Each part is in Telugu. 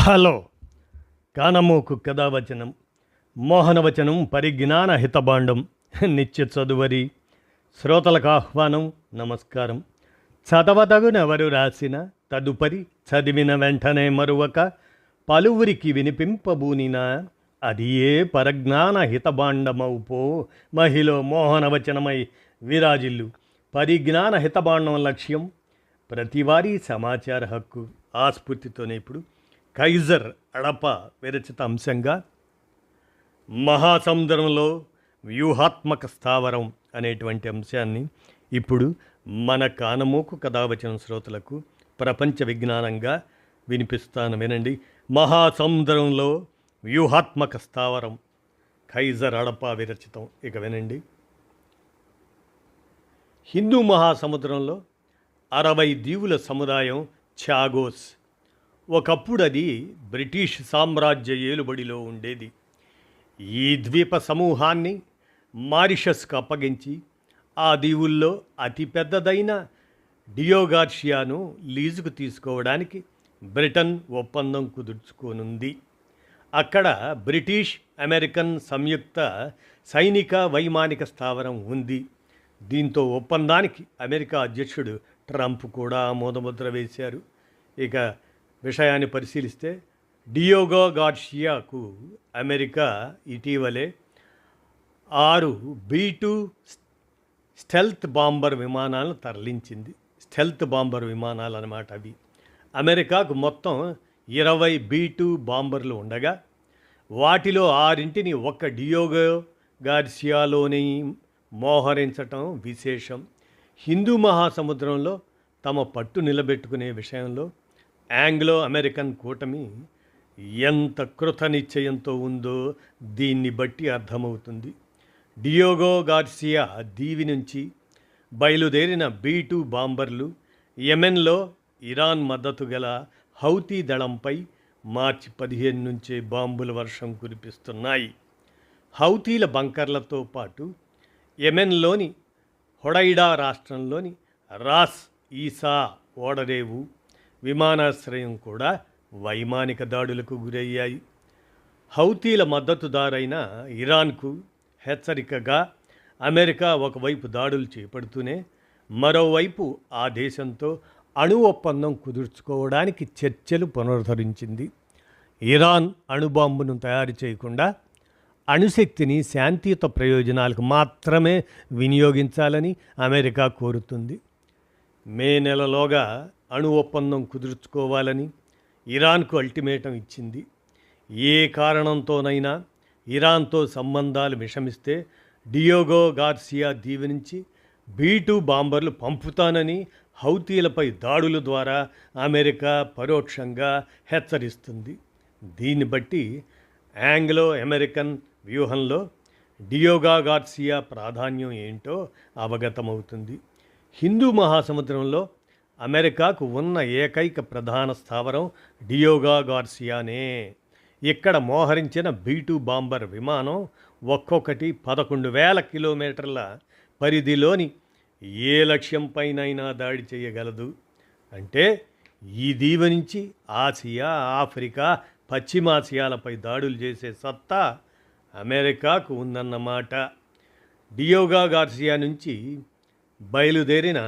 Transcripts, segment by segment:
హలో కానమోకు కథావచనం మోహనవచనం పరిజ్ఞాన హితబాండం నిత్య చదువరి శ్రోతలకు ఆహ్వానం నమస్కారం. చదవదగునెవరు రాసిన తదుపరి చదివిన వెంటనే మరువక పలువురికి వినిపింపబూనిన అది ఏ పరజ్ఞాన హితబాండమౌపో మహిళ మోహనవచనమై విరాజిల్లు. పరిజ్ఞాన హితబాండం లక్ష్యం ప్రతివారీ సమాచార హక్కు. ఆ స్ఫూర్తితోనే ఇప్పుడు కైజర్ అడప విరచిత అంశంగా మహాసముద్రంలో వ్యూహాత్మక స్థావరం అనేటువంటి అంశాన్ని ఇప్పుడు మన కానమోకు కథావచన శ్రోతలకు ప్రపంచ విజ్ఞానంగా వినిపిస్తాను, వినండి. మహాసముద్రంలో వ్యూహాత్మక స్థావరం, కైజర్ అడప విరచితం. ఇక వినండి. హిందూ మహాసముద్రంలో 60 దీవుల సముదాయం ఛాగోస్. ఒకప్పుడు అది బ్రిటిష్ సామ్రాజ్య ఏలుబడిలో ఉండేది. ఈ ద్వీప సమూహాన్ని మారిషస్కు అప్పగించి ఆ దీవుల్లో అతిపెద్దదైన డియోగార్షియాను లీజుకు తీసుకోవడానికి బ్రిటన్ ఒప్పందం కుదుర్చుకోనుంది. అక్కడ బ్రిటిష్ అమెరికన్ సంయుక్త సైనిక వైమానిక స్థావరం ఉంది. దీంతో ఒప్పందానికి అమెరికా అధ్యక్షుడు ట్రంప్ కూడా ఆమోదముద్ర వేశారు. ఇక విషయాన్ని పరిశీలిస్తే డియోగో గార్షియాకు అమెరికా ఇటీవలే 6 B-2 స్టెల్త్ బాంబర్ విమానాలను తరలించింది. స్టెల్త్ బాంబర్ విమానాలు అన్నమాట అవి. అమెరికాకు మొత్తం 20 B-2 బాంబర్లు ఉండగా వాటిలో 6ంటిని ఒక్క డియోగో గార్షియాలోని మోహరించటం విశేషం. హిందూ మహాసముద్రంలో తమ పట్టు నిలబెట్టుకునే విషయంలో ఆంగ్లో అమెరికన్ కూటమి ఎంత కృతనిశ్చయంతో ఉందో దీన్ని బట్టి అర్థమవుతుంది. డియోగో గార్సియా దీవి నుంచి బయలుదేరిన B-2 బాంబర్లు యెమెన్లో ఇరాన్ మద్దతు గల హౌతీ దళంపై మార్చి 15 నుంచే బాంబుల వర్షం కురిపిస్తున్నాయి. హౌతీల బంకర్లతో పాటు యెమెన్లోని హొడైడా రాష్ట్రంలోని రాస్ ఈసా ఓడరేవు విమానాశ్రయం కూడా వైమానిక దాడులకు గురయ్యాయి. హౌతీల మద్దతుదారైన ఇరాన్కు హెచ్చరికగా అమెరికా ఒకవైపు దాడులు చేపడుతూనే మరోవైపు ఆ దేశంతో అణు ఒప్పందం కుదుర్చుకోవడానికి చర్చలు పునరుద్ధరించింది. ఇరాన్ అణుబాంబును తయారు చేయకుండా అణుశక్తిని శాంతియుత ప్రయోజనాలకు మాత్రమే వినియోగించాలని అమెరికా కోరుతుంది. మే నెలలోగా అణు ఒప్పందం కుదుర్చుకోవాలని ఇరాన్కు అల్టిమేటం ఇచ్చింది. ఏ కారణంతోనైనా ఇరాన్తో సంబంధాలు విషమిస్తే డియోగో గార్సియా దీవి నుంచి B-2 బాంబర్లు పంపుతానని హౌతీలపై దాడుల ద్వారా అమెరికా పరోక్షంగా హెచ్చరిస్తుంది. దీన్ని బట్టి ఆంగ్లో అమెరికన్ వ్యూహంలో డియోగో గార్సియా ప్రాధాన్యం ఏంటో అవగతమవుతుంది. హిందూ మహాసముద్రంలో అమెరికాకు ఉన్న ఏకైక ప్రధాన స్థావరం డియోగో గార్సియానే. ఇక్కడ మోహరించిన B-2 బాంబర్ విమానం ఒక్కొక్కటి 11,000 కిలోమీటర్ల పరిధిలోని ఏ లక్ష్యంపైనైనా దాడి చేయగలదు. అంటే ఈ దీవి నుంచి ఆసియా, ఆఫ్రికా, పశ్చిమాసియాలపై దాడులు చేసే సత్తా అమెరికాకు ఉందన్నమాట. డియోగో గార్సియా నుంచి బయలుదేరిన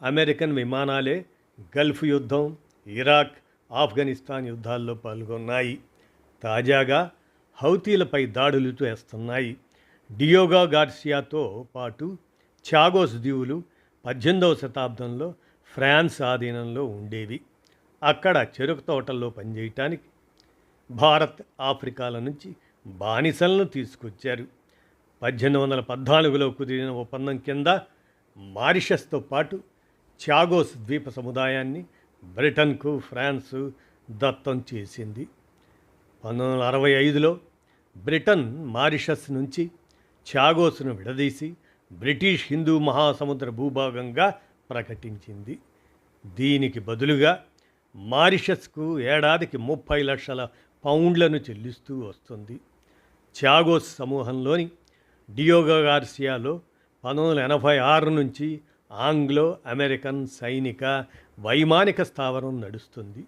అమెరికన్ విమానాలే గల్ఫ్ యుద్ధం, ఇరాక్, ఆఫ్ఘనిస్తాన్ యుద్ధాల్లో పాల్గొన్నాయి. తాజాగా హౌతీలపై దాడులు చేస్తున్నాయి. డియోగో గార్సియాతో పాటు ఛాగోస్ దీవులు 18వ శతాబ్దంలో ఫ్రాన్స్ ఆధీనంలో ఉండేవి. అక్కడ చెరుకు తోటల్లో పనిచేయటానికి భారత్, ఆఫ్రికాల నుంచి బానిసలను తీసుకొచ్చారు. 1814లో కుదిరిన ఒప్పందం కింద మారిషస్తో పాటు ఛాగోస్ ద్వీప సముదాయాన్ని బ్రిటన్కు ఫ్రాన్సు దత్తం చేసింది. 1965లో బ్రిటన్ మారిషస్ నుంచి ఛాగోస్ను విడదీసి బ్రిటిష్ హిందూ మహాసముద్ర భూభాగంగా ప్రకటించింది. దీనికి బదులుగా మారిషస్కు ఏడాదికి 30 లక్షల పౌండ్లను చెల్లిస్తూ వస్తుంది. ఛాగోస్ సమూహంలోని డియోగో గార్సియాలో 1986 నుంచి ఆంగ్లో అమెరికన్ సైనిక వైమానిక స్థావరం నడుస్తుంది.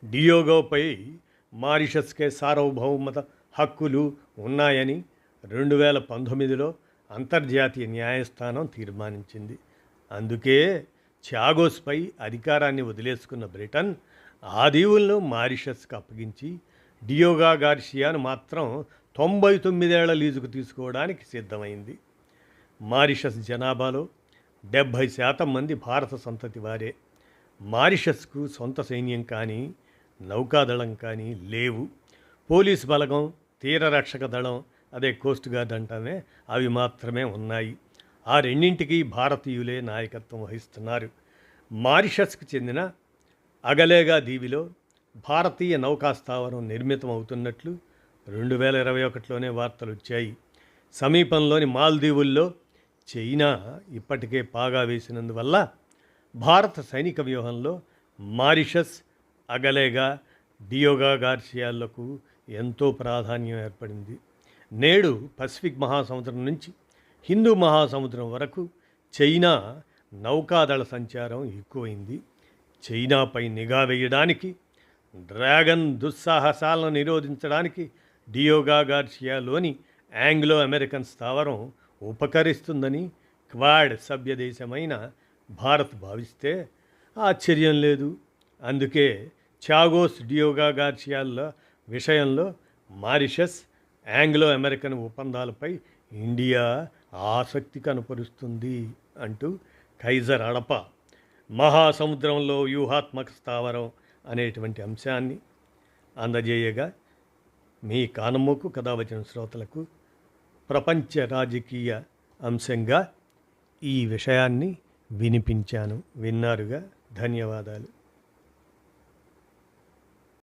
డియోగోపై మారిషస్కే సార్వభౌమత హక్కులు ఉన్నాయని 2019లో అంతర్జాతీయ న్యాయస్థానం తీర్మానించింది. అందుకే ఛాగోస్పై అధికారాన్ని వదిలేసుకున్న బ్రిటన్ ఆ దీవులను మారిషస్కు అప్పగించి డియోగా గార్సియాను మాత్రం 99 ఏళ్ల లీజుకు తీసుకోవడానికి సిద్ధమైంది. మారిషస్ జనాభాలో 70% మంది భారత సంతతి వారే. మారిషస్కు సొంత సైన్యం కానీ నౌకాదళం కానీ లేవు. పోలీసు బలగం, తీరరక్షక దళం, అదే కోస్ట్ గార్డ్ అంటామే, అవి మాత్రమే ఉన్నాయి. ఆ రెండింటికి భారతీయులే నాయకత్వం వహిస్తున్నారు. మారిషస్కు చెందిన అగలేగా దీవిలో భారతీయ నౌకాస్థావరం నిర్మితం అవుతున్నట్లు 2021లోనే వార్తలు వచ్చాయి. సమీపంలోని మాల్దీవుల్లో చైనా ఇప్పటికే పాగా వేసినందువల్ల భారత సైనిక వ్యూహంలో మారిషస్, అగలేగా, డియోగా గార్సియాలకు ఎంతో ప్రాధాన్యం ఏర్పడింది. నేడు పసిఫిక్ మహాసముద్రం నుంచి హిందూ మహాసముద్రం వరకు చైనా నౌకాదళ సంచారం ఎక్కువైంది. చైనాపై నిఘా వేయడానికి, డ్రాగన్ దుస్సాహసాలను నిరోధించడానికి డియోగా గార్సియాలోని ఆంగ్లో అమెరికన్ స్థావరం ఉపకరిస్తుందని క్వాడ్ సభ్య దేశమైన భారత్ భావిస్తే ఆశ్చర్యం లేదు. అందుకే ఛాగోస్, డియోగా గార్సియాల విషయంలో మారిషస్, ఆంగ్లో అమెరికన్ ఒప్పందాలపై ఇండియా ఆసక్తి కనపరుస్తుంది అంటూ కైజర్ అడప మహాసముద్రంలో వ్యూహాత్మక స్థావరం అనేటువంటి అంశాన్ని అందజేయగా మీ కానమోకు కథావచన శ్రోతలకు ప్రపంచ రాజకీయ అంశంగా ఈ విషయాన్ని వినిపించాను. విన్నారుగా. ధన్యవాదాలు.